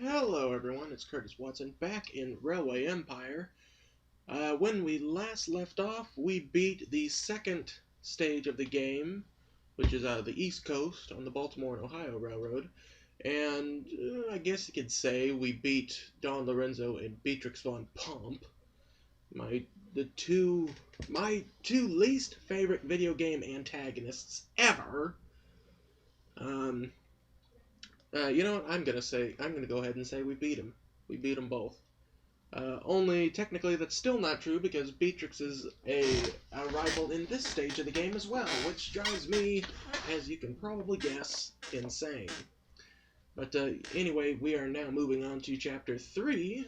Hello everyone, it's Curtis Watson back in Railway Empire. When we last left off, we beat the second stage of the game, which is the East Coast on the Baltimore and Ohio Railroad. And I guess you could say we beat Don Lorenzo and Beatrix von Pomp, my two least favorite video game antagonists ever. You know what? I'm gonna go ahead and say we beat him. We beat them both. Only technically that's still not true because Beatrix is a rival in this stage of the game as well, which drives me, as you can probably guess, insane. But anyway, we are now moving on to Chapter 3,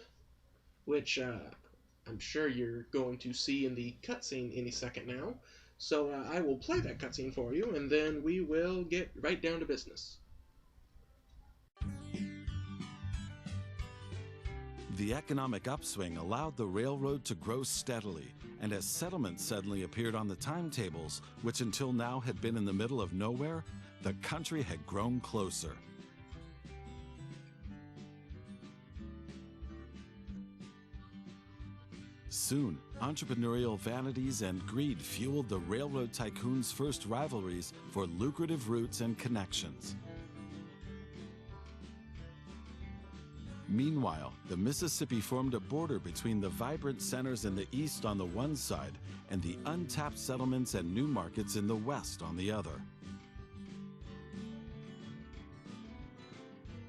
which I'm sure you're going to see in the cutscene any second now. So I will play that cutscene for you, and then we will get right down to business. The economic upswing allowed the railroad to grow steadily, and as settlements suddenly appeared on the timetables, which until now had been in the middle of nowhere, the country had grown closer. Soon, entrepreneurial vanities and greed fueled the railroad tycoons' first rivalries for lucrative routes and connections. Meanwhile, the Mississippi formed a border between the vibrant centers in the east on the one side and the untapped settlements and new markets in the west on the other.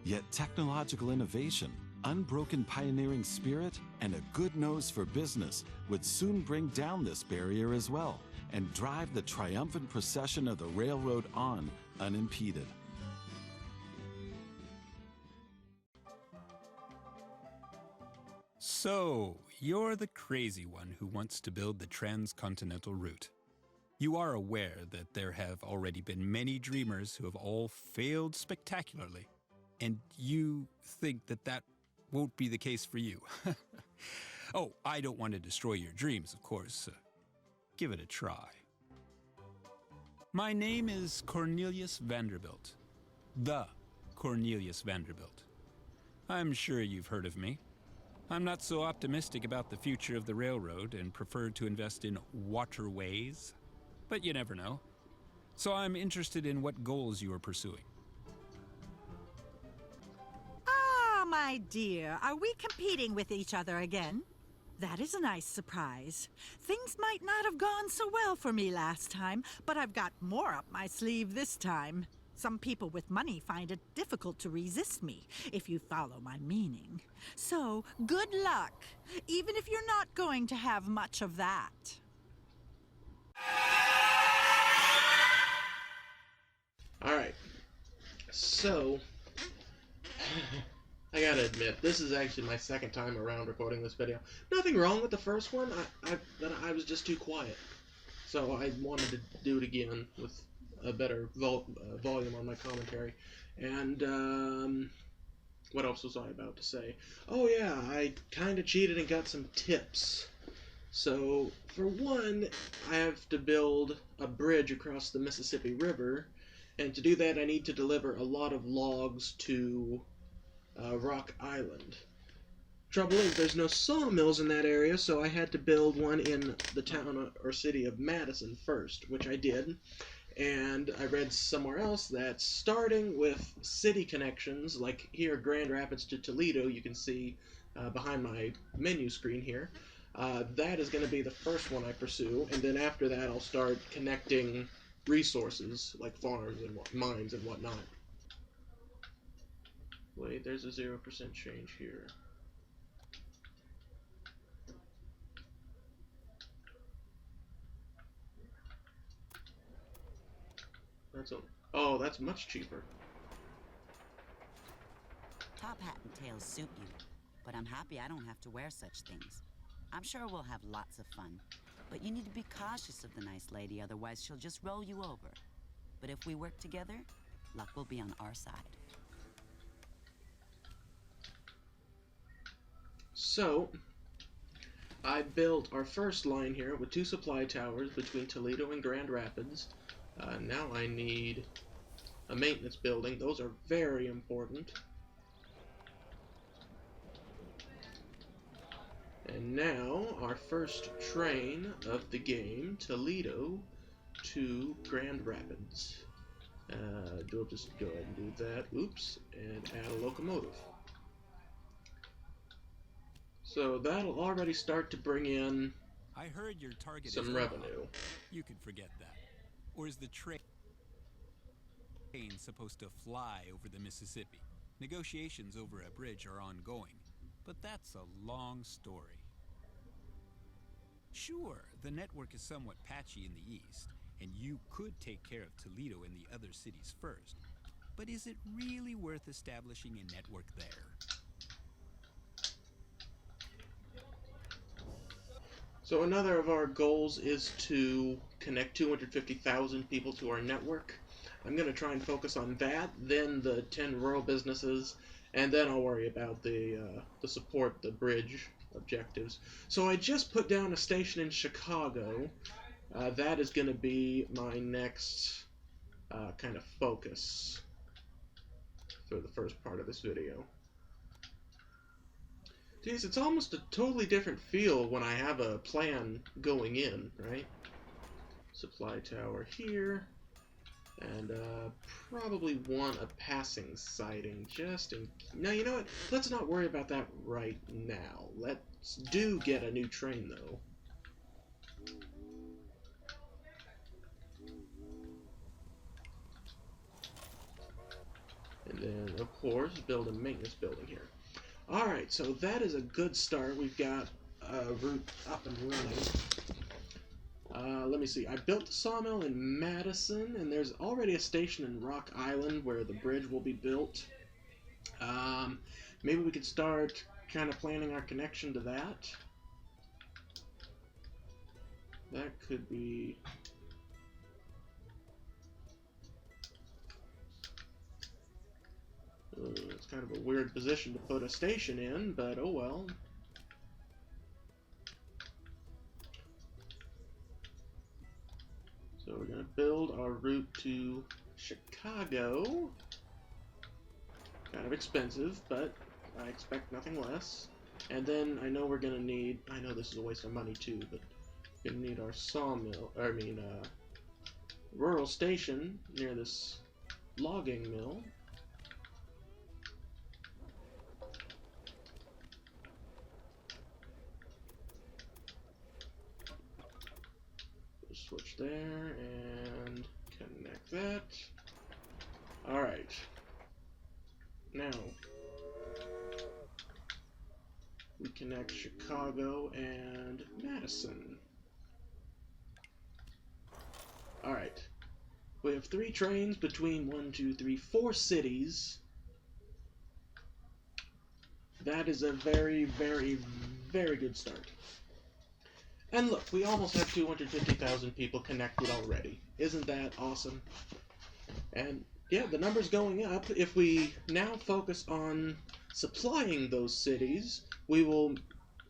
Yet technological innovation, unbroken pioneering spirit, and a good nose for business would soon bring down this barrier as well and drive the triumphant procession of the railroad on unimpeded. So, you're the crazy one who wants to build the transcontinental route. You are aware that there have already been many dreamers who have all failed spectacularly, and you think that that won't be the case for you. Oh, I don't want to destroy your dreams, of course. Give it a try. My name is Cornelius Vanderbilt. The Cornelius Vanderbilt. I'm sure you've heard of me. I'm not so optimistic about the future of the railroad and prefer to invest in waterways, but you never know. So I'm interested in what goals you are pursuing. Ah, my dear, are we competing with each other again? That is a nice surprise. Things might not have gone so well for me last time, but I've got more up my sleeve this time. Some people with money find it difficult to resist me, if you follow my meaning. So, good luck, even if you're not going to have much of that. Alright, so, I gotta admit, this is actually my second time around recording this video. Nothing wrong with the first one, I was just too quiet. So I wanted to do it again with a better volume on my commentary. And what else was I about to say? Oh yeah, I kind of cheated and got some tips. So for one, I have to build a bridge across the Mississippi River, and to do that I need to deliver a lot of logs to Rock Island. Trouble is, there's no sawmills in that area, so I had to build one in the town or city of Madison first, which I did. And I read somewhere else that starting with city connections, like here, Grand Rapids to Toledo, you can see behind my menu screen here, that is going to be the first one I pursue, and then after that I'll start connecting resources, like farms and mines and whatnot. Wait, there's a 0% change here. Oh, that's much cheaper. Top hat and tails suit you, but I'm happy I don't have to wear such things. I'm sure we'll have lots of fun, but you need to be cautious of the nice lady, otherwise she'll just roll you over. But if we work together, luck will be on our side. So, I built our first line here with 2 supply towers between Toledo and Grand Rapids. Now I need a maintenance building. Those are very important. And now, our first train of the game, Toledo to Grand Rapids. We'll just go ahead and do that. Oops, and add a locomotive. So that'll already start to bring in I heard your target some is revenue. You can forget that. Or is the train supposed to fly over the Mississippi? Negotiations over a bridge are ongoing, but that's a long story. Sure, the network is somewhat patchy in the east, and you could take care of Toledo and the other cities first. But is it really worth establishing a network there? So another of our goals is to connect 250,000 people to our network. I'm going to try and focus on that, then the 10 rural businesses, and then I'll worry about the support, the bridge objectives. So I just put down a station in Chicago. That is going to be my next kind of focus for the first part of this video. Geez, it's almost a totally different feel when I have a plan going in, right? Supply tower here, and probably want a passing siding just in... Now, you know what? Let's not worry about that right now. Let's get a new train, though. And then, of course, build a maintenance building here. Alright, so that is a good start. We've got a route up and running. Let me see. I built the sawmill in Madison, and there's already a station in Rock Island where the bridge will be built. Maybe we could start kind of planning our connection to that. That could be... it's kind of a weird position to put a station in, but oh well. So we're going to build our route to Chicago. Kind of expensive, but I expect nothing less. And then I know we're going to need, I know this is a waste of money too, but we're going to need our sawmill, rural station near this logging mill. Switch there and connect that. Alright. Now we connect Chicago and Madison. Alright. We have 3 trains between 4 cities. That is a very, very, very good start. And look, we almost have 250,000 people connected already. Isn't that awesome? And yeah, the number's going up. If we now focus on supplying those cities, we will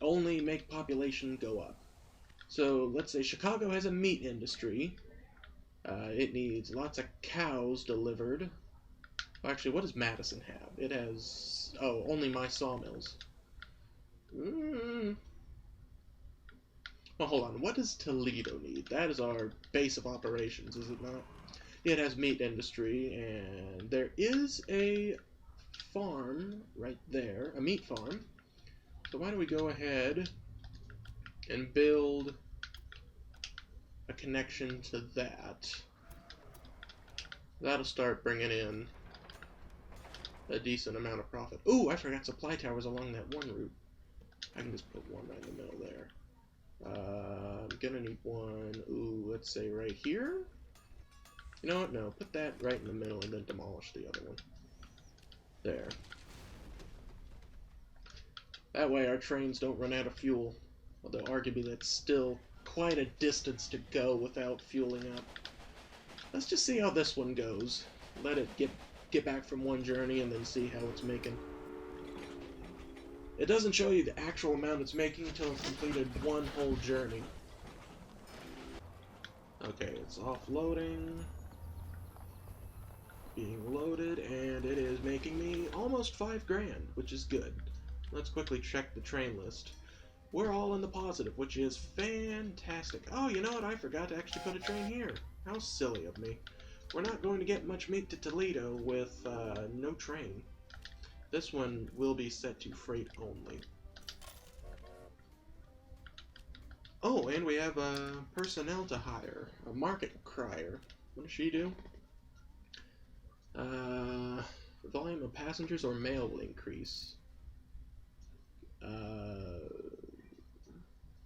only make population go up. So let's say Chicago has a meat industry. It needs lots of cows delivered. Well, actually, what does Madison have? It has... oh, only my sawmills. Well, hold on. What does Toledo need? That is our base of operations, is it not? It has meat industry, and there is a farm right there, a meat farm. So why don't we go ahead and build a connection to that. That'll start bringing in a decent amount of profit. Ooh, I forgot supply towers along that one route. I can just put one right in the middle there. I'm gonna need one, ooh, let's say right here. You know what, no, put that right in the middle and then demolish the other one. There. That way our trains don't run out of fuel. Although arguably that's still quite a distance to go without fueling up. Let's just see how this one goes. Let it get back from one journey and then see how it's making. It doesn't show you the actual amount it's making until it's completed one whole journey. Okay, it's offloading. Being loaded, and it is making me almost $5 grand, which is good. Let's quickly check the train list. we're all in the positive, which is fantastic. Oh, you know what? I forgot to actually put a train here. How silly of me. We're not going to get much meat to Toledo with no train. This one will be set to freight only. Oh, and we have personnel to hire. A market crier. What does she do? Volume of passengers or mail will increase.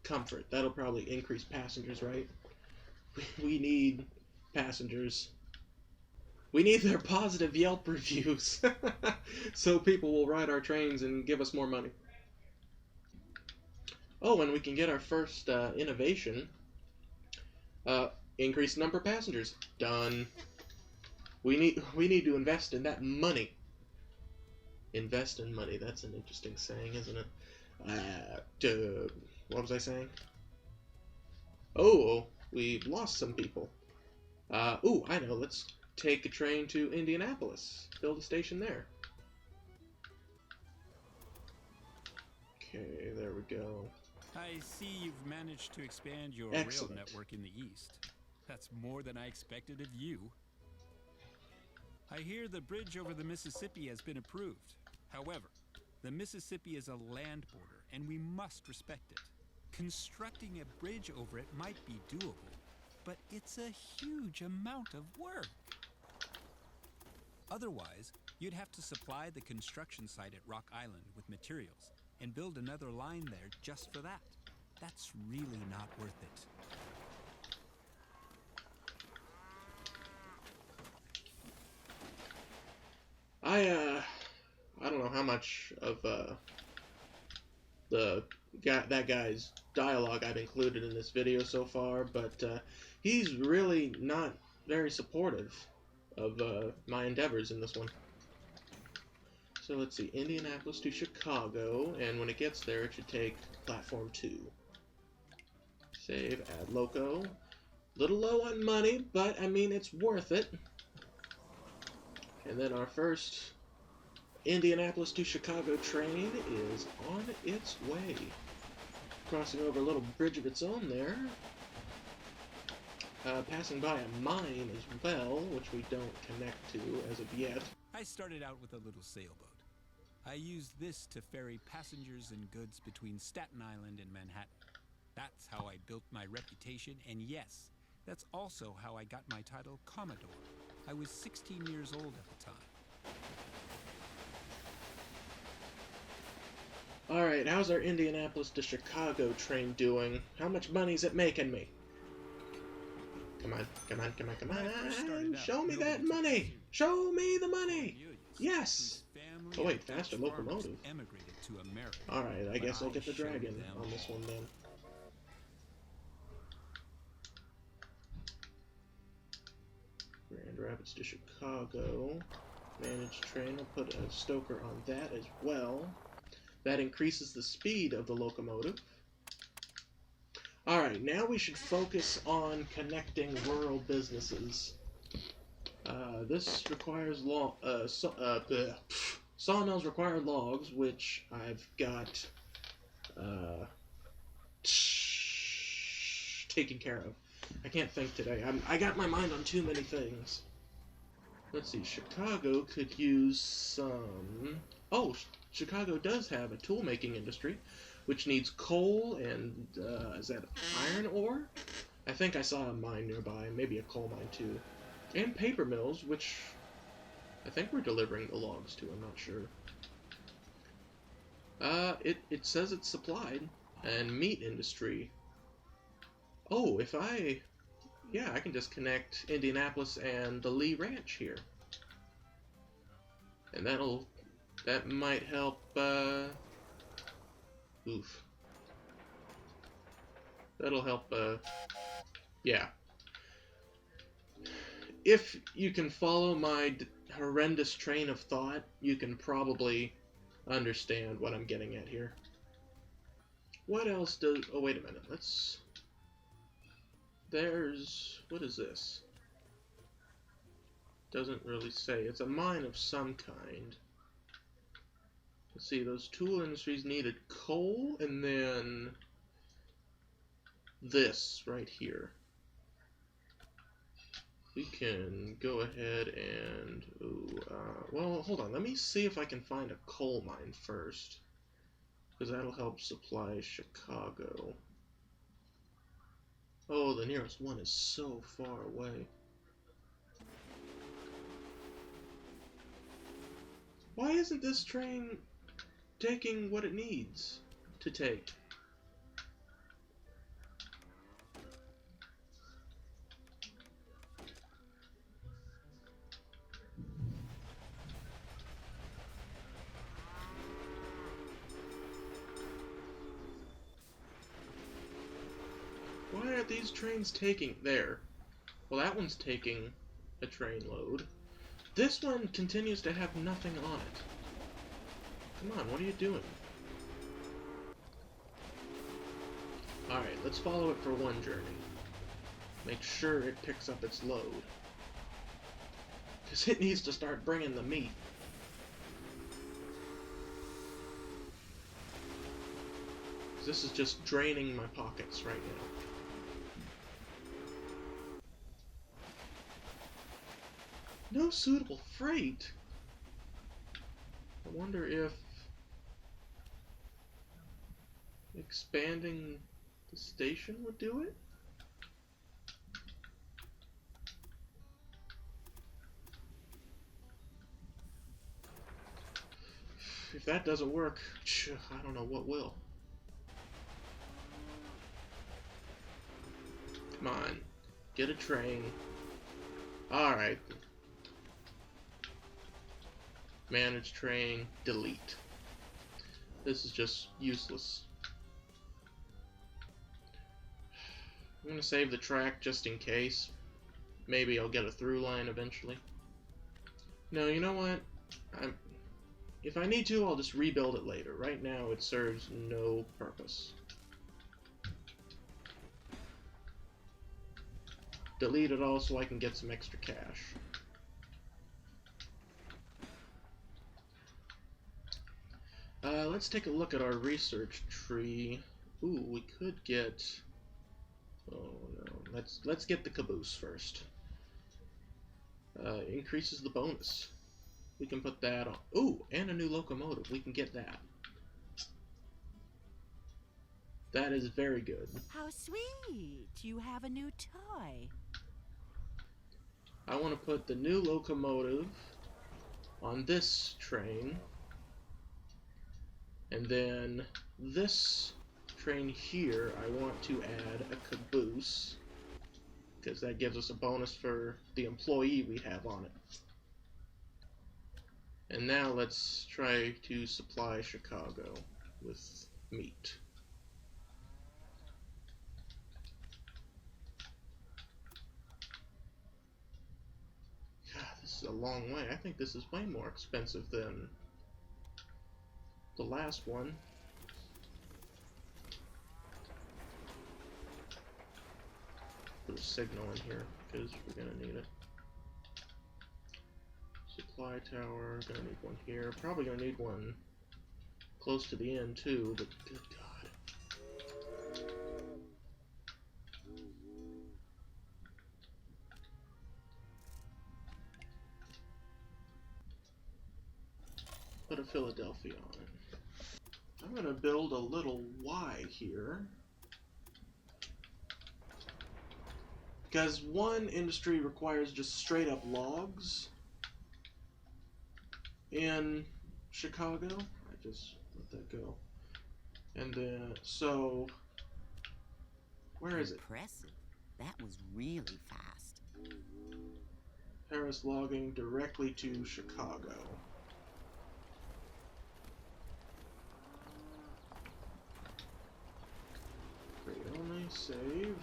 Comfort. That'll probably increase passengers, right? We need passengers. We need their positive Yelp reviews so people will ride our trains and give us more money. Oh, and we can get our first innovation. Increase number of passengers. Done. We need to invest in that money. Invest in money. That's an interesting saying, isn't it? What was I saying? Oh, we've lost some people. Ooh, I know. Let's take a train to Indianapolis. Build a station there. Okay, there we go. I see you've managed to expand your Excellent. rail network in the east. That's more than I expected of you. I hear the bridge over the Mississippi has been approved. However, the Mississippi is a land border, and we must respect it. Constructing a bridge over it might be doable, but it's a huge amount of work. Otherwise, you'd have to supply the construction site at Rock Island with materials and build another line there just for that. That's really not worth it. I don't know how much of that guy's dialogue I've included in this video so far, but he's really not very supportive of my endeavors in this one. So let's see, Indianapolis to Chicago, and when it gets there, it should take platform 2. Save, add loco. Little low on money, but I mean it's worth it. And then our first Indianapolis to Chicago train is on its way. Crossing over a little bridge of its own there. Passing by a mine as well, which we don't connect to as of yet. I started out with a little sailboat. I used this to ferry passengers and goods between Staten Island and Manhattan. That's how I built my reputation, and yes, that's also how I got my title Commodore. I was 16 years old at the time. Alright, how's our Indianapolis to Chicago train doing? How much money's it making me? Come on, come on, come on, come on! Show me that money! Show me the money! Yes! Oh wait, faster locomotive. Alright, I guess I'll get the dragon on this one then. Grand Rapids to Chicago. Managed train, I'll put a stoker on that as well. That increases the speed of the locomotive. Alright, now we should focus on connecting rural businesses. This requires sawmills require logs, which I've got taken care of. I can't think today. I got my mind on too many things. Let's see, Chicago could use some... Oh, Chicago does have a tool-making industry, which needs coal and, is that iron ore? I think I saw a mine nearby, maybe a coal mine too. And paper mills, which I think we're delivering the logs to, I'm not sure. It says it's supplied. And meat industry. Oh, yeah, I can just connect Indianapolis and the Lee Ranch here. And that might help, oof. That'll help, yeah. If you can follow my horrendous train of thought, you can probably understand what I'm getting at here. What else does... Oh, wait a minute. What is this? Doesn't really say. It's a mine of some kind. Let's see, those tool industries needed coal, and then this right here. We can go ahead and, well, hold on, let me see if I can find a coal mine first, because that'll help supply Chicago. Oh, the nearest one is so far away. Why isn't this train taking what it needs to take? Why are these trains taking... There. Well, that one's taking a train load. This one continues to have nothing on it. Come on, what are you doing? Alright, let's follow it for one journey. Make sure it picks up its load. Because it needs to start bringing the meat. This is just draining my pockets right now. No suitable freight? I wonder if expanding the station would do it? If that doesn't work, I don't know what will. Come on, get a train. Alright. Manage train, delete. This is just useless. I'm gonna save the track just in case. Maybe I'll get a through line eventually. No, you know what? If I need to, I'll just rebuild it later. Right now, it serves no purpose. Delete it all so I can get some extra cash. Let's take a look at our research tree. Ooh, we could get... Oh no, let's get the caboose first. Increases the bonus. We can put that on. Ooh, and a new locomotive. We can get that. That is very good. How sweet. You have a new toy. I want to put the new locomotive on this train. And then this train here, I want to add a caboose. Because that gives us a bonus for the employee we have on it. And now let's try to supply Chicago with meat. God, this is a long way. I think this is way more expensive than the last one. Put a signal in here because we're gonna need it. Supply tower, gonna need one here. Probably gonna need one close to the end too, but good God. Put a Philadelphia on it. I'm gonna build a little Y here. Because one industry requires just straight up logs in Chicago. I just let that go. And then, so, where is it? Impressive. That was really fast. Paris logging directly to Chicago. Create only, save.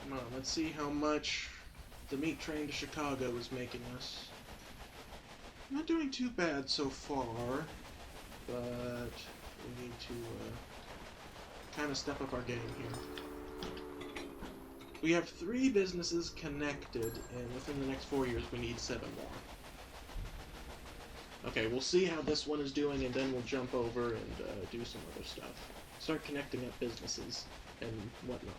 Come on, let's see how much the meat train to Chicago is making us. Not doing too bad so far, but we need to kind of step up our game here. We have 3 businesses connected, and within the next 4 years we need 7 more. Okay, we'll see how this one is doing, and then we'll jump over and do some other stuff. Start connecting up businesses and whatnot.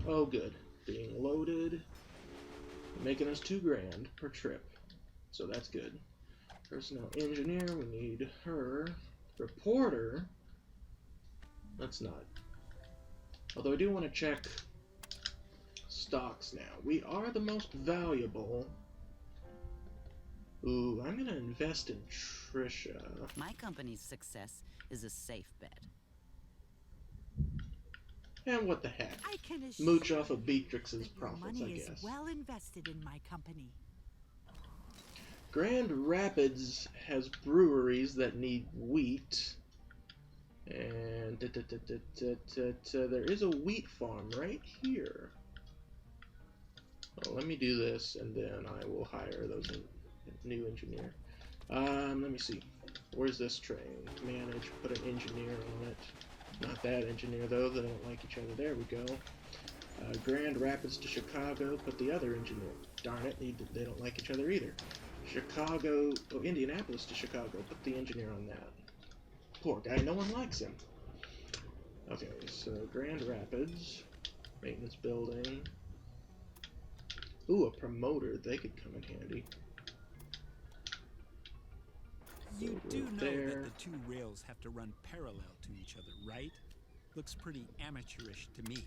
Oh good. Being loaded. Making us $2 grand per trip. So that's good. Personnel engineer, we need her. Reporter. Let's not. Although I do want to check stocks now. We are the most valuable. Ooh, I'm gonna invest in Trisha. My company's success is a safe bet. And what the heck? I can assure Mooch off of Beatrix's that your profits, money I guess. is well invested in my company. Grand Rapids has breweries that need wheat. And there is a wheat farm right here. Well, let me do this, and then I will hire those new engineer. Let me see. Where's this train? Manage. Put an engineer on it. Not that engineer though. They don't like each other. There we go. Grand Rapids to Chicago. Put the other engineer. Darn it. They don't like each other either. Chicago. Oh, Indianapolis to Chicago. Put the engineer on that. Poor guy, no one likes him. Okay, so Grand Rapids, maintenance building. Ooh, a promoter, they could come in handy. You So do know there. that the 2 rails have to run parallel to each other, right? Looks pretty amateurish to me.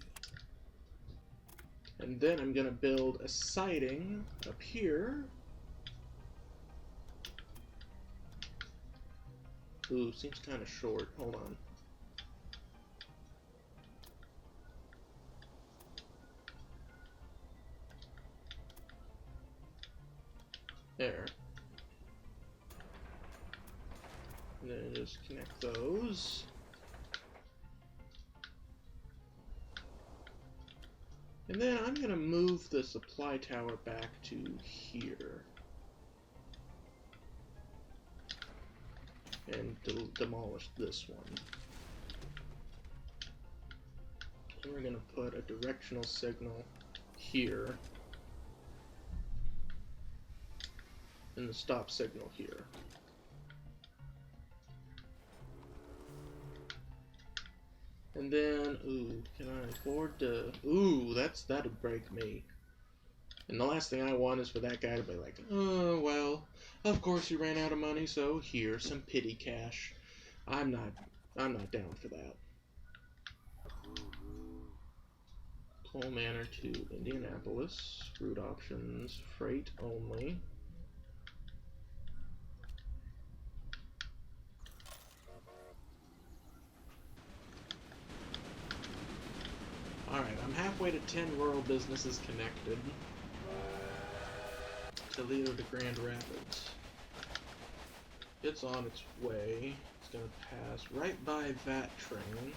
And then I'm gonna build a siding up here. Ooh, seems kind of short. Hold on. There. And then just connect those. And then I'm going to move the supply tower back to here. And demolish this one. And we're going to put a directional signal here. And the stop signal here. And then, ooh, can I afford to... Ooh, that'd break me. And the last thing I want is for that guy to be like, oh, well, of course you ran out of money, so here, some pity cash. I'm not down for that. Coal Manor to Indianapolis. Route options, freight only. Alright, I'm halfway to 10 rural businesses connected. Toledo to Grand Rapids. It's on its way. It's gonna pass right by that train.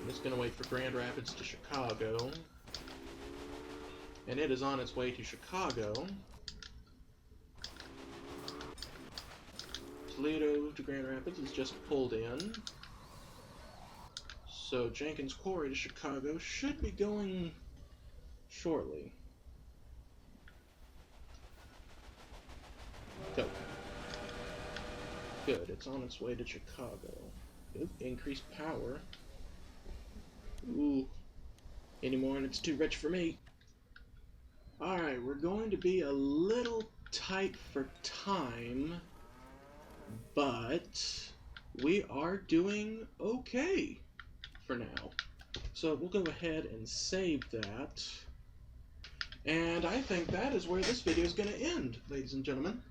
I'm just gonna wait for Grand Rapids to Chicago. And it is on its way to Chicago. Toledo to Grand Rapids is just pulled in. So Jenkins Quarry to Chicago should be going shortly. Go. Good, it's on its way to Chicago. Good, increased power. Ooh. Any more and it's too rich for me. Alright, we're going to be a little tight for time, but we are doing okay for now. So we'll go ahead and save that. And I think that is where this video is going to end, ladies and gentlemen.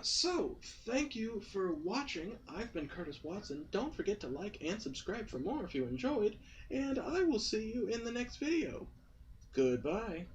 So, thank you for watching. I've been Curtis Watson. Don't forget to like and subscribe for more if you enjoyed, and I will see you in the next video. Goodbye.